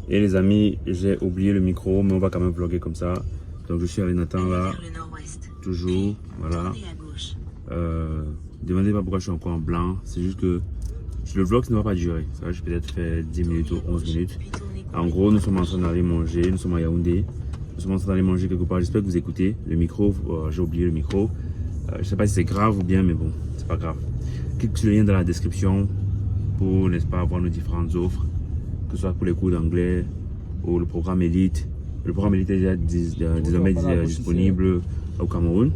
Et les amis, j'ai oublié le micro, mais on va quand même vlogger comme ça. Donc je suis avec Nathan là, toujours, voilà. Demandez pas pourquoi je suis encore en blanc, c'est juste que le vlog ne va pas durer. Ça va juste peut-être faire 10 minutes ou 11 minutes. En gros, nous sommes en train d'aller manger, nous sommes à Yaoundé. Nous sommes en train d'aller manger quelque part. J'espère que vous écoutez le micro. J'ai oublié le micro. Je sais pas si c'est grave ou bien, mais bon, c'est pas grave. Clique sur le lien dans la description pour, n'est-ce pas, voir nos différentes offres, que ce soit pour les cours d'anglais ou le programme Elite. Le programme Elite est déjà désormais disponible au Cameroun.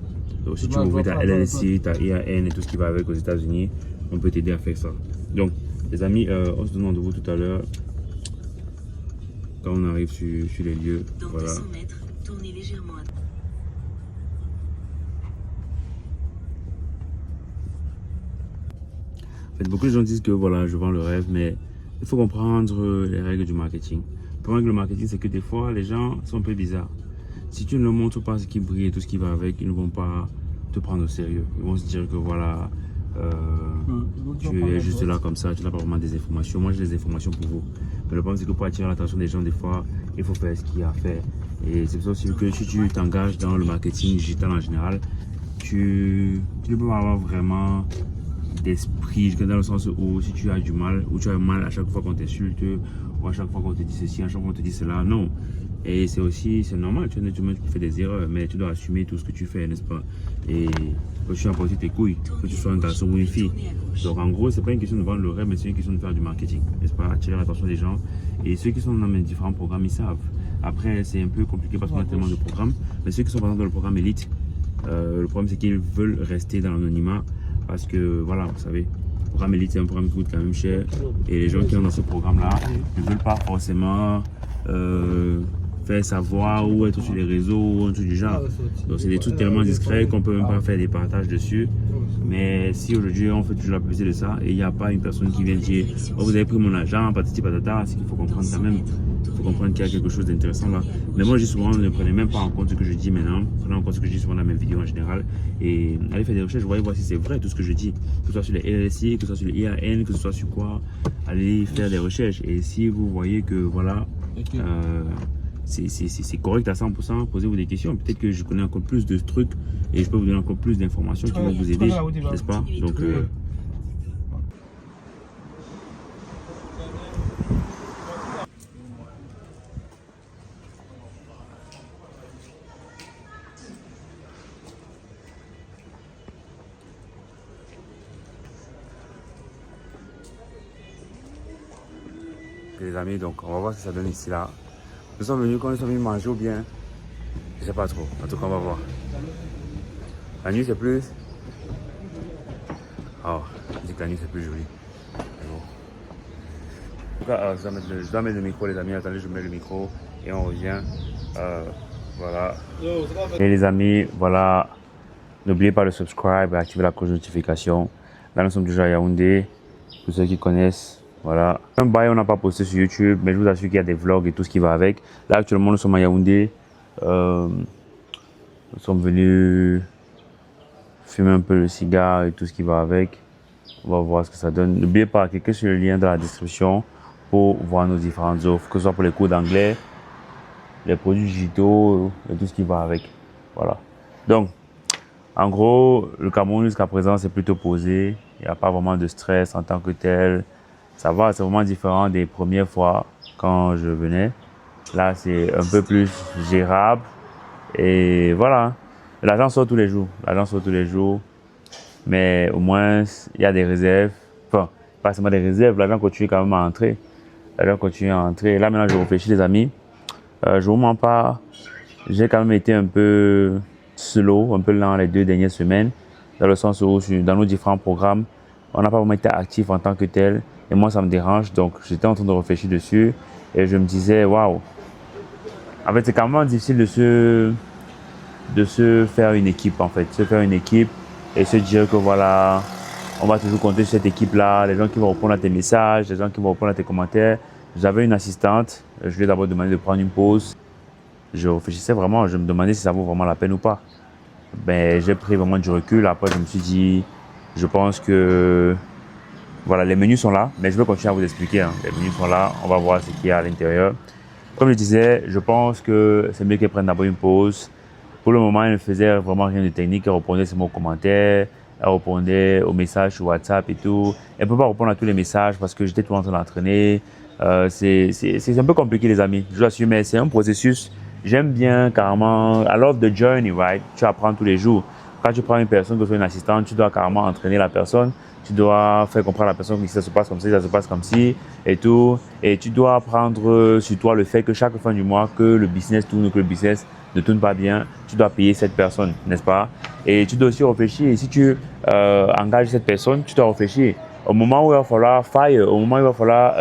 Donc, si tu ouvres ta LLC, ta IAN et tout ce qui va avec aux États-Unis, on peut t'aider à faire ça. Donc, les amis, on se donne rendez-vous tout à l'heure quand on arrive sur les lieux. Dans voilà. 200 mètres, tournez légèrement à... En fait, beaucoup de gens disent que voilà, je vends le rêve, mais il faut comprendre les règles du marketing. Le problème avec le marketing, c'est que des fois, les gens sont un peu bizarres. Si tu ne leur montres pas ce qui brille et tout ce qui va avec, ils ne vont pas te prendre au sérieux. Ils vont se dire que voilà, tu es juste là comme ça, tu n'as pas vraiment des informations. Moi, j'ai des informations pour vous. Mais le problème, c'est que pour attirer l'attention des gens, des fois, il faut faire ce qu'il y a à faire. Et c'est pour ça aussi que si tu t'engages dans le marketing digital en général, tu ne peux pas avoir vraiment d'esprit, dans le sens où si tu as du mal, ou tu as mal à chaque fois qu'on t'insulte, ou à chaque fois qu'on te dit ceci, à chaque fois qu'on te dit cela, non. Et c'est aussi, c'est normal, tu peux faire des erreurs, mais tu dois assumer tout ce que tu fais, n'est-ce pas? Et que tu emportes tes couilles, que tu sois un garçon ou une fille. Donc en gros, c'est pas une question de vendre le rêve, mais c'est une question de faire du marketing, n'est-ce pas? Attirer l'attention des gens. Et ceux qui sont dans mes différents programmes, ils savent. Après, c'est un peu compliqué parce qu'on a tellement de programmes, mais ceux qui sont par exemple dans le programme Elite, le problème c'est qu'ils veulent rester dans l'anonymat. Parce que voilà, vous savez, le programme Elite, c'est un programme qui coûte quand même cher. Et les gens qui sont dans ce programme-là ne veulent pas forcément faire savoir ou être sur les réseaux ou un truc du genre. Donc c'est des trucs tellement discrets qu'on peut même pas faire des partages dessus. Mais si aujourd'hui on fait toujours la publicité de ça et il n'y a pas une personne qui vient dire oh, vous avez pris mon argent, patati patata, c'est qu'il faut comprendre quand même. Il faut comprendre qu'il y a quelque chose d'intéressant là. Mais moi, je dis souvent, ne prenez même pas en compte ce que je dis maintenant. Prenez en compte ce que je dis souvent dans mes vidéos en général. Et allez faire des recherches, voyez voir si c'est vrai tout ce que je dis. Que ce soit sur les LLC, que ce soit sur les IAN, que ce soit sur quoi. Allez faire des recherches. Et si vous voyez que voilà, c'est correct à 100%, posez-vous des questions. Peut-être que je connais encore plus de trucs et je peux vous donner encore plus d'informations qui vont vous aider, n'est-ce pas? Donc, les amis, donc on va voir ce que ça donne ici là. Nous sommes venus quand nous sommes venus manger ou bien, je sais pas trop. En tout cas, on va voir. La nuit c'est plus. Oh, je dis que la nuit c'est plus joli. Mais bon. En tout cas, je dois mettre le micro, les amis. Attendez, je mets le micro et on revient. Voilà. Et les amis, voilà. N'oubliez pas de subscribe et activer la cloche de notification. Là, nous sommes déjà à Yaoundé. Pour ceux qui connaissent. Voilà. Un bail, on n'a pas posté sur YouTube, mais je vous assure qu'il y a des vlogs et tout ce qui va avec. Là, actuellement, nous sommes à Yaoundé. Nous sommes venus fumer un peu le cigare et tout ce qui va avec. On va voir ce que ça donne. N'oubliez pas, cliquez sur le lien dans la description pour voir nos différentes offres, que ce soit pour les cours d'anglais, les produits digitaux et tout ce qui va avec. Voilà. Donc, en gros, le Cameroun jusqu'à présent, c'est plutôt posé. Il n'y a pas vraiment de stress en tant que tel. Ça va, c'est vraiment différent des premières fois quand je venais. Là, c'est un peu plus gérable. Et voilà. L'argent sort tous les jours. L'argent sort tous les jours. Mais au moins, il y a des réserves. Enfin, pas seulement des réserves. L'argent continue quand même à entrer. L'argent continue à entrer. Et là, maintenant, je réfléchis, les amis. Je vous mens pas. J'ai quand même été un peu slow, un peu lent les 2 dernières semaines. Dans le sens où, dans nos différents programmes, on n'a pas vraiment été actif en tant que tel. Et moi, ça me dérange. Donc, j'étais en train de réfléchir dessus. Et je me disais, waouh. En fait, c'est quand même difficile de se faire une équipe, en fait. Se faire une équipe et se dire que voilà, on va toujours compter sur cette équipe-là. Les gens qui vont répondre à tes messages, les gens qui vont répondre à tes commentaires. J'avais une assistante. Je lui ai d'abord demandé de prendre une pause. Je réfléchissais vraiment. Je me demandais si ça vaut vraiment la peine ou pas. Ben, j'ai pris vraiment du recul. Après, je me suis dit, je pense que voilà, les menus sont là, mais je vais continuer à vous expliquer. Hein. Les menus sont là, on va voir ce qu'il y a à l'intérieur. Comme je disais, je pense que c'est mieux qu'elle prenne d'abord une pause. Pour le moment, elle ne faisait vraiment rien de technique. Elle répondait seulement aux commentaires, elle répondait aux messages sur WhatsApp et tout. Elle ne peut pas répondre à tous les messages parce que j'étais tout en train d'entraîner. C'est un peu compliqué, les amis. Je dois assumer, c'est un processus. J'aime bien carrément. I love the journey, right? Tu apprends tous les jours. Quand tu prends une personne, que tu es une assistante, tu dois carrément entraîner la personne. Tu dois faire comprendre à la personne que ça se passe comme ça, ça se passe comme ci et tout. Et tu dois prendre sur toi le fait que chaque fin du mois, que le business tourne, que le business ne tourne pas bien, tu dois payer cette personne, n'est-ce pas? Et tu dois aussi réfléchir. Et si tu engages cette personne, tu dois réfléchir. Au moment où il va falloir fire, au moment où il va falloir,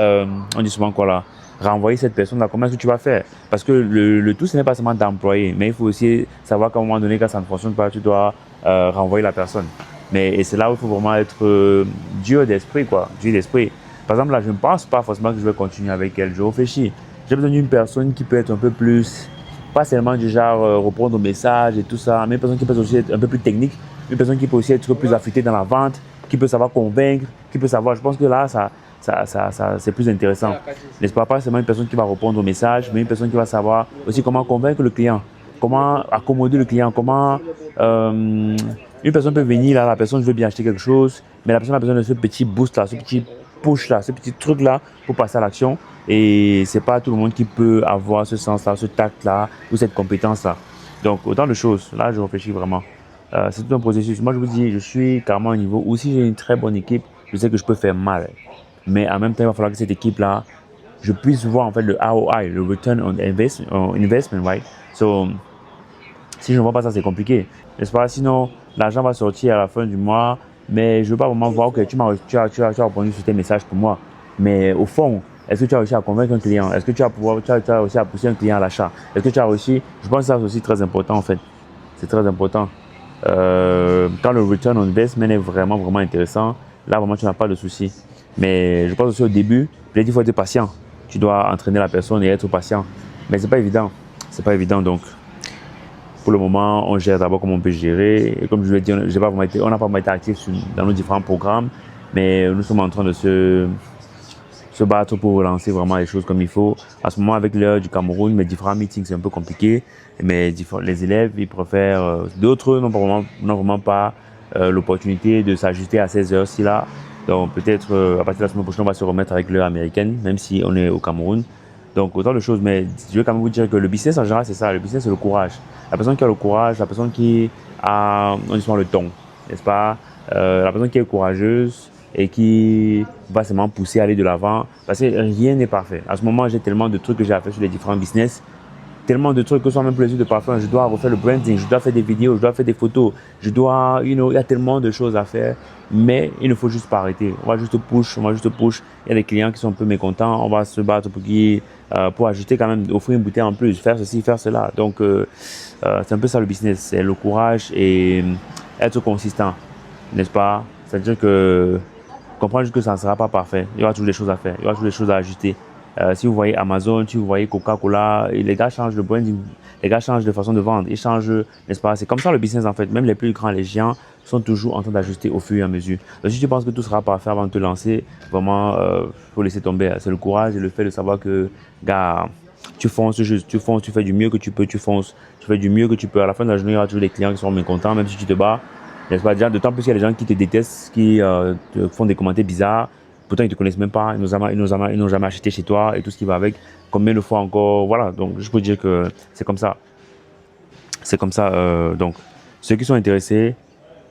on dit souvent quoi là, renvoyer cette personne-là, comment est-ce que tu vas faire? Parce que le tout, ce n'est pas seulement d'employer, mais il faut aussi savoir qu'à un moment donné, quand ça ne fonctionne pas, tu dois renvoyer la personne. Et c'est là où il faut vraiment être dur d'esprit, quoi, dur d'esprit. Par exemple, là, je ne pense pas forcément que je vais continuer avec elle. Je réfléchis. J'ai besoin d'une personne qui peut être un peu plus, pas seulement du genre répondre aux messages et tout ça, mais une personne qui peut aussi être un peu plus technique, une personne qui peut aussi être plus affûtée dans la vente, qui peut savoir convaincre, qui peut savoir. Je pense que là, c'est plus intéressant. N'est-ce pas? Pas seulement une personne qui va répondre aux messages, mais une personne qui va savoir aussi comment convaincre le client, comment accommoder le client, comment une personne peut venir là, la personne veut bien acheter quelque chose, mais la personne a besoin de ce petit boost là, ce petit push là, ce petit truc là pour passer à l'action. Et c'est pas tout le monde qui peut avoir ce sens là, ce tact là ou cette compétence là. Donc autant de choses. Là, je réfléchis vraiment. C'est tout un processus. Moi, je vous dis, je suis carrément au niveau où si j'ai une très bonne équipe, je sais que je peux faire mal. Mais en même temps, il va falloir que cette équipe là, je puisse voir en fait le ROI, le return on investment, right? So, si je ne vois pas ça, c'est compliqué. N'est-ce pas? Sinon, l'argent va sortir à la fin du mois, mais je ne veux pas vraiment voir que tu as répondu sur tes messages pour moi. Mais au fond, est-ce que tu as réussi à convaincre un client? Est-ce que tu as réussi à pousser un client à l'achat? Est-ce que tu as réussi? Je pense que ça, c'est aussi très important en fait. C'est très important. Quand le return on investment est vraiment, vraiment intéressant, là, vraiment, tu n'as pas de souci. Mais je pense aussi au début, peut-être il faut être patient. Tu dois entraîner la personne et être patient. Mais c'est pas évident. C'est pas évident donc. Pour le moment, on gère d'abord comme on peut gérer. Et comme je l'ai dit, on n'a pas vraiment été actifs dans nos différents programmes, mais nous sommes en train de se battre pour relancer vraiment les choses comme il faut. À ce moment, avec l'heure du Cameroun, mes différents meetings, c'est un peu compliqué. Mais les élèves, ils préfèrent. D'autres n'ont vraiment pas l'opportunité de s'ajuster à ces heures-ci là. Donc peut-être à partir de la semaine prochaine, on va se remettre avec l'heure américaine, même si on est au Cameroun. Donc autant de choses, mais je veux quand même vous dire que le business en général, c'est ça. Le business, c'est le courage. La personne qui a le courage, la personne qui a, on dit souvent le ton, n'est-ce pas? La personne qui est courageuse et qui va seulement pousser à aller de l'avant, parce que rien n'est parfait. À ce moment, j'ai tellement de trucs que j'ai à faire sur les différents business, tellement de trucs que ce soit même pour les yeux de parfum, je dois refaire le branding, je dois faire des vidéos, je dois faire des photos, il y a tellement de choses à faire, mais il ne faut juste pas arrêter. On va juste push. Il y a des clients qui sont un peu mécontents, on va se battre pour ajuster quand même, offrir une bouteille en plus, faire ceci, faire cela. Donc, c'est un peu ça le business, c'est le courage et être consistant, n'est-ce pas? C'est-à-dire que comprendre juste que ça ne sera pas parfait. Il y aura toujours des choses à faire, il y aura toujours des choses à ajuster. Si vous voyez Amazon, si vous voyez Coca-Cola, les gars changent de branding, les gars changent de façon de vendre, ils changent, n'est-ce pas? C'est comme ça le business en fait. Même les plus grands, les géants, sont toujours en train d'ajuster au fur et à mesure. Donc si tu penses que tout sera parfait avant de te lancer, vraiment, faut laisser tomber. C'est le courage et le fait de savoir que, gars, tu fonces juste, tu fonces, tu fais du mieux que tu peux, tu fonces, tu fais du mieux que tu peux. À la fin de la journée, il y aura toujours des clients qui seront mécontents, même si tu te bats. N'est-ce pas? Déjà, d'autant plus qu'il y a des gens qui te détestent, qui te font des commentaires bizarres. Pourtant, ils ne te connaissent même pas, ils n'ont jamais acheté chez toi et tout ce qui va avec. Combien de fois encore, voilà. Donc, je peux dire que c'est comme ça. C'est comme ça. Donc, ceux qui sont intéressés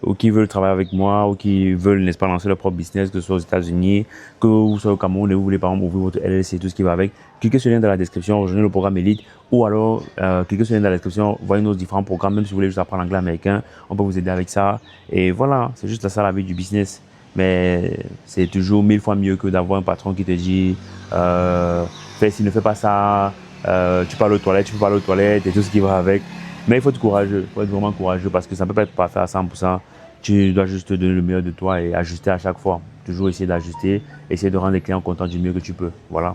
ou qui veulent travailler avec moi ou qui veulent, n'est-ce pas, lancer leur propre business, que ce soit aux États-Unis, que vous soyez au Cameroun et vous voulez par exemple ouvrir votre LLC et tout ce qui va avec, cliquez sur le lien dans la description, rejoignez le programme Elite ou alors cliquez sur le lien dans la description, voyez nos différents programmes, même si vous voulez juste apprendre l'anglais américain, on peut vous aider avec ça. Et voilà, c'est juste ça la vie du business. Mais c'est toujours 1000 fois mieux que d'avoir un patron qui te dit fais ci, ne fais pas ça, tu parles aux toilettes, tu peux parler aux toilettes et tout ce qui va avec. Mais il faut être courageux, il faut être vraiment courageux parce que ça ne peut pas être parfait à 100%. Tu dois juste te donner le meilleur de toi et ajuster à chaque fois. Toujours essayer d'ajuster, essayer de rendre les clients contents du mieux que tu peux. Voilà.